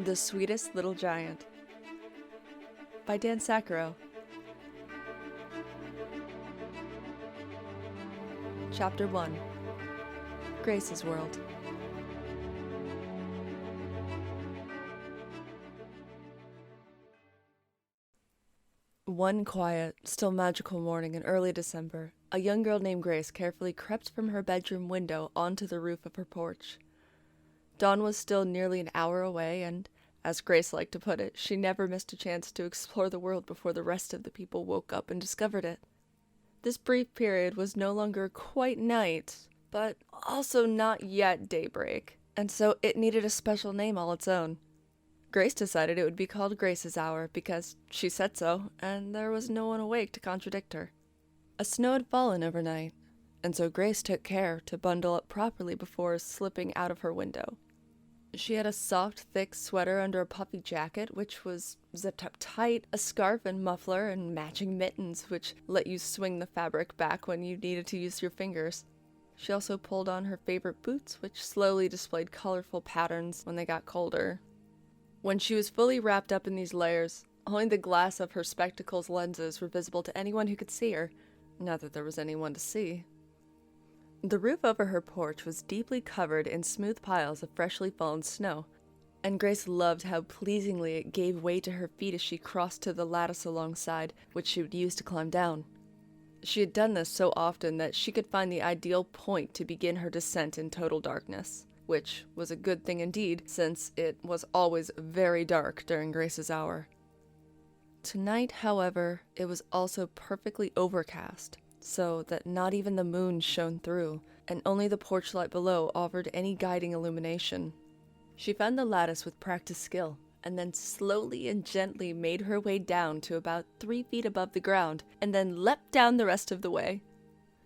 The Sweetest Little Giant by Dan Sakuro. Chapter 1. Grace's World. One quiet, still magical morning in early December, a young girl named Grace carefully crept from her bedroom window onto the roof of her porch. Dawn was still nearly an hour away, and, as Grace liked to put it, she never missed a chance to explore the world before the rest of the people woke up and discovered it. This brief period was no longer quite night, but also not yet daybreak, and so it needed a special name all its own. Grace decided it would be called Grace's Hour because she said so, and there was no one awake to contradict her. A snow had fallen overnight, and so Grace took care to bundle up properly before slipping out of her window. She had a soft, thick sweater under a puffy jacket, which was zipped up tight, a scarf and muffler, and matching mittens, which let you swing the fabric back when you needed to use your fingers. She also pulled on her favorite boots, which slowly displayed colorful patterns when they got colder. When she was fully wrapped up in these layers, only the glass of her spectacles' lenses were visible to anyone who could see her, not that there was anyone to see. The roof over her porch was deeply covered in smooth piles of freshly fallen snow, and Grace loved how pleasingly it gave way to her feet as she crossed to the lattice alongside, which she would use to climb down. She had done this so often that she could find the ideal point to begin her descent in total darkness, which was a good thing indeed, since it was always very dark during Grace's hour. Tonight, however, it was also perfectly overcast, so that not even the moon shone through, and only the porch light below offered any guiding illumination. She found the lattice with practiced skill, and then slowly and gently made her way down to about 3 feet above the ground, and then leapt down the rest of the way.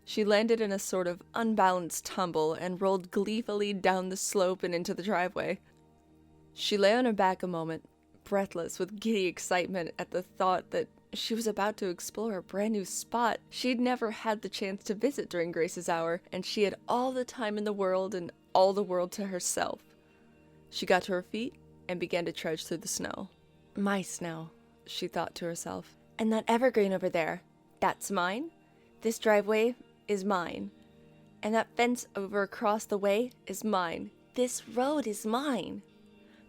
She landed in a sort of unbalanced tumble and rolled gleefully down the slope and into the driveway. She lay on her back a moment, breathless with giddy excitement at the thought that she was about to explore a brand new spot she'd never had the chance to visit during Grace's Hour, and she had all the time in the world and all the world to herself. She got to her feet and began to trudge through the snow. My snow, she thought to herself. And that evergreen over there, that's mine. This driveway is mine. And that fence over across the way is mine. This road is mine.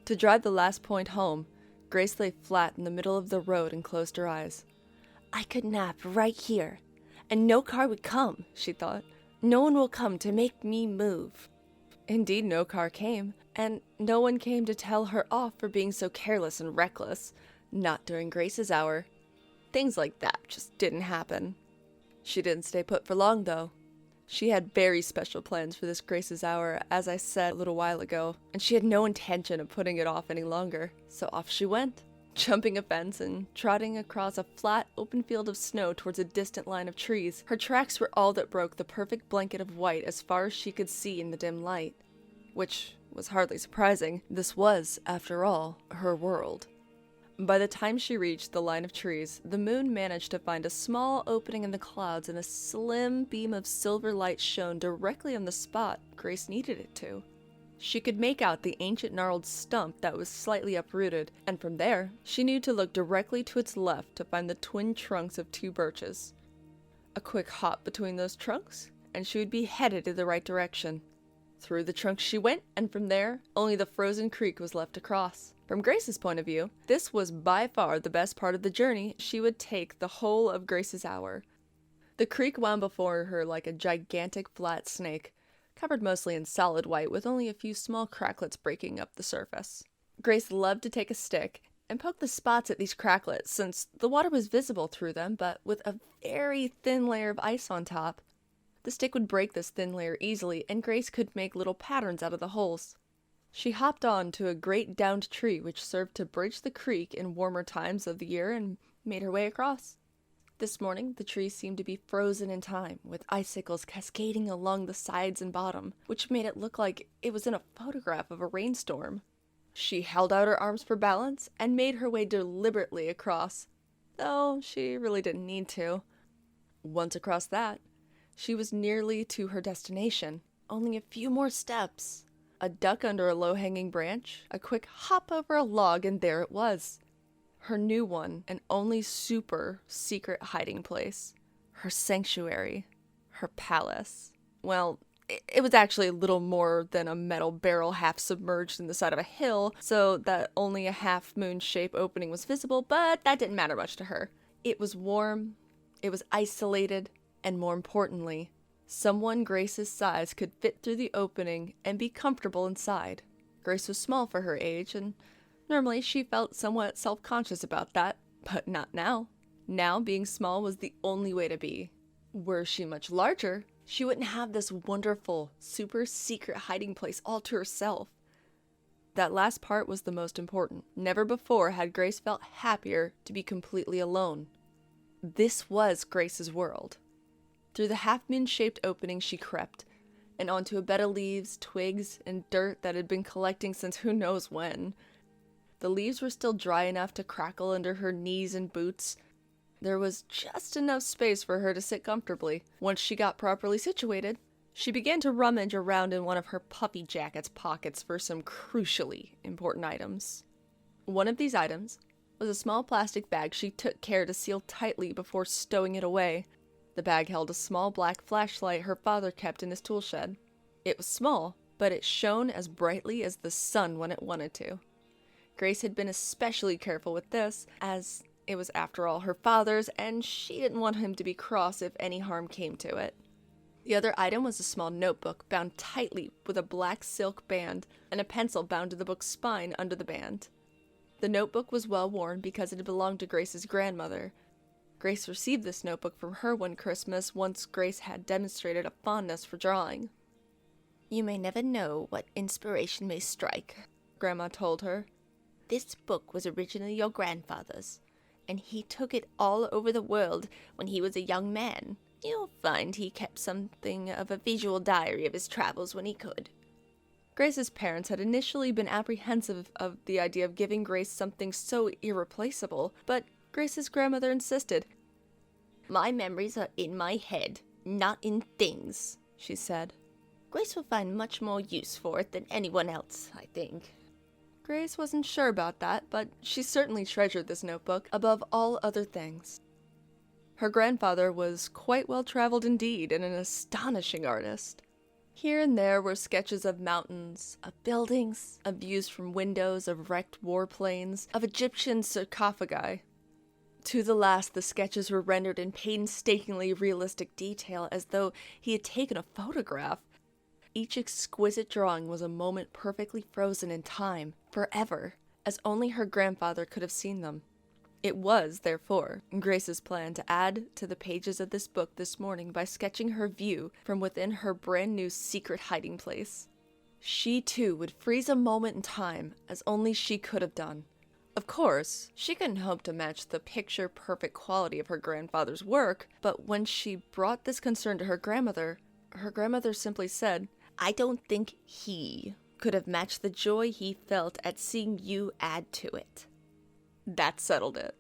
To drive the last point home, Grace lay flat in the middle of the road and closed her eyes. I could nap right here, and no car would come, she thought. No one will come to make me move. Indeed, no car came, and no one came to tell her off for being so careless and reckless. Not during Grace's hour. Things like that just didn't happen. She didn't stay put for long, though. She had very special plans for this Grace's Hour, as I said a little while ago, and she had no intention of putting it off any longer, so off she went, jumping a fence and trotting across a flat, open field of snow towards a distant line of trees. Her tracks were all that broke the perfect blanket of white as far as she could see in the dim light. Which was hardly surprising. This was, after all, her world. By the time she reached the line of trees, the moon managed to find a small opening in the clouds, and a slim beam of silver light shone directly on the spot Grace needed it to. She could make out the ancient gnarled stump that was slightly uprooted, and from there, she knew to look directly to its left to find the twin trunks of 2 birches. A quick hop between those trunks, and she would be headed in the right direction. Through the trunks she went, and from there, only the frozen creek was left to cross. From Grace's point of view, this was by far the best part of the journey she would take the whole of Grace's Hour. The creek wound before her like a gigantic flat snake, covered mostly in solid white with only a few small cracklets breaking up the surface. Grace loved to take a stick and poke the spots at these cracklets, since the water was visible through them, but with a very thin layer of ice on top. The stick would break this thin layer easily, and Grace could make little patterns out of the holes. She hopped on to a great downed tree which served to bridge the creek in warmer times of the year and made her way across. This morning, the tree seemed to be frozen in time, with icicles cascading along the sides and bottom, which made it look like it was in a photograph of a rainstorm. She held out her arms for balance and made her way deliberately across, though she really didn't need to. Once across that, she was nearly to her destination. Only a few more steps. A duck under a low-hanging branch, a quick hop over a log, and there it was. Her new one and only super secret hiding place. Her sanctuary. Her palace. Well, it was actually a little more than a metal barrel half submerged in the side of a hill, so that only a half-moon shape opening was visible, but that didn't matter much to her. It was warm, it was isolated, and more importantly, someone Grace's size could fit through the opening and be comfortable inside. Grace was small for her age, and normally she felt somewhat self-conscious about that, but not now. Now being small was the only way to be. Were she much larger, she wouldn't have this wonderful, super secret hiding place all to herself. That last part was the most important. Never before had Grace felt happier to be completely alone. This was Grace's world. Through the half-moon-shaped opening she crept, and onto a bed of leaves, twigs, and dirt that had been collecting since who knows when. The leaves were still dry enough to crackle under her knees and boots. There was just enough space for her to sit comfortably. Once she got properly situated, she began to rummage around in one of her puffy jacket's pockets for some crucially important items. One of these items was a small plastic bag she took care to seal tightly before stowing it away. The bag held a small black flashlight her father kept in his tool shed. It was small, but it shone as brightly as the sun when it wanted to. Grace had been especially careful with this, as it was after all her father's, and she didn't want him to be cross if any harm came to it. The other item was a small notebook bound tightly with a black silk band and a pencil bound to the book's spine under the band. The notebook was well worn because it had belonged to Grace's grandmother. Grace received this notebook from her one Christmas once Grace had demonstrated a fondness for drawing. "You may never know what inspiration may strike," Grandma told her. "This book was originally your grandfather's, and he took it all over the world when he was a young man. You'll find he kept something of a visual diary of his travels when he could." Grace's parents had initially been apprehensive of the idea of giving Grace something so irreplaceable, but Grace's grandmother insisted. "My memories are in my head, not in things," she said. "Grace will find much more use for it than anyone else, I think." Grace wasn't sure about that, but she certainly treasured this notebook above all other things. Her grandfather was quite well-traveled indeed, and an astonishing artist. Here and there were sketches of mountains, of buildings, of views from windows, of wrecked warplanes, of Egyptian sarcophagi. To the last, the sketches were rendered in painstakingly realistic detail, as though he had taken a photograph. Each exquisite drawing was a moment perfectly frozen in time, forever, as only her grandfather could have seen them. It was, therefore, Grace's plan to add to the pages of this book this morning by sketching her view from within her brand new secret hiding place. She, too, would freeze a moment in time, as only she could have done. Of course, she couldn't hope to match the picture-perfect quality of her grandfather's work, but when she brought this concern to her grandmother simply said, "I don't think he could have matched the joy he felt at seeing you add to it." That settled it.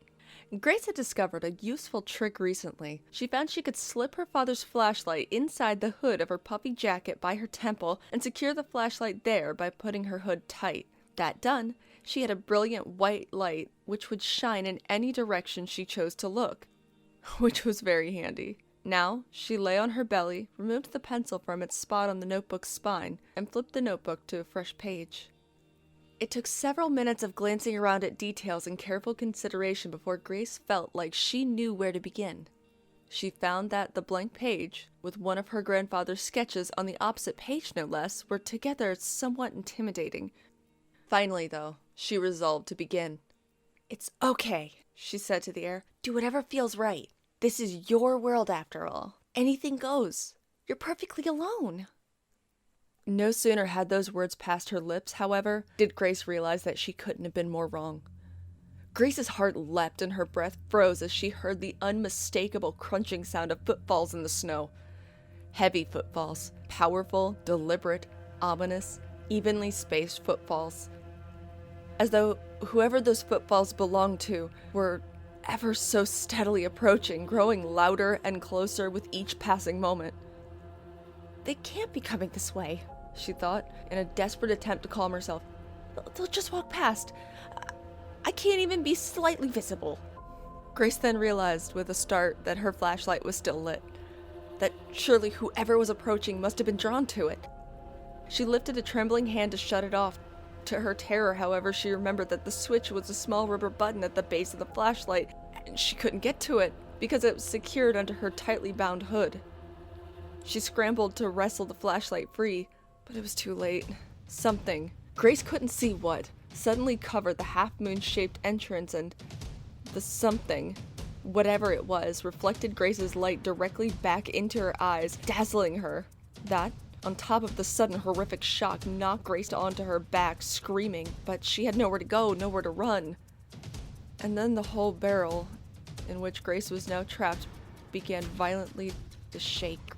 Grace had discovered a useful trick recently. She found she could slip her father's flashlight inside the hood of her puffy jacket by her temple and secure the flashlight there by putting her hood tight. That done, she had a brilliant white light which would shine in any direction she chose to look, which was very handy. Now, she lay on her belly, removed the pencil from its spot on the notebook's spine, and flipped the notebook to a fresh page. It took several minutes of glancing around at details and careful consideration before Grace felt like she knew where to begin. She found that the blank page, with one of her grandfather's sketches on the opposite page no less, were together somewhat intimidating. Finally, though, she resolved to begin. "It's okay," she said to the air. "Do whatever feels right. This is your world after all. Anything goes. You're perfectly alone." No sooner had those words passed her lips, however, did Grace realize that she couldn't have been more wrong. Grace's heart leapt and her breath froze as she heard the unmistakable crunching sound of footfalls in the snow. Heavy footfalls, powerful, deliberate, ominous, evenly spaced footfalls. As though whoever those footfalls belonged to were ever so steadily approaching, growing louder and closer with each passing moment. "They can't be coming this way," she thought, in a desperate attempt to calm herself. They'll just walk past. I can't even be slightly visible. Grace then realized with a start that her flashlight was still lit, that surely whoever was approaching must have been drawn to it. She lifted a trembling hand to shut it off. To her terror, however, she remembered that the switch was a small rubber button at the base of the flashlight, and she couldn't get to it because it was secured under her tightly bound hood. She scrambled to wrestle the flashlight free, but it was too late. Something, Grace couldn't see what, suddenly covered the half-moon-shaped entrance, and the something, whatever it was, reflected Grace's light directly back into her eyes, dazzling her. That, on top of the sudden horrific shock, knocked Grace onto her back, screaming, but she had nowhere to go, nowhere to run. And then the whole barrel, in which Grace was now trapped, began violently to shake.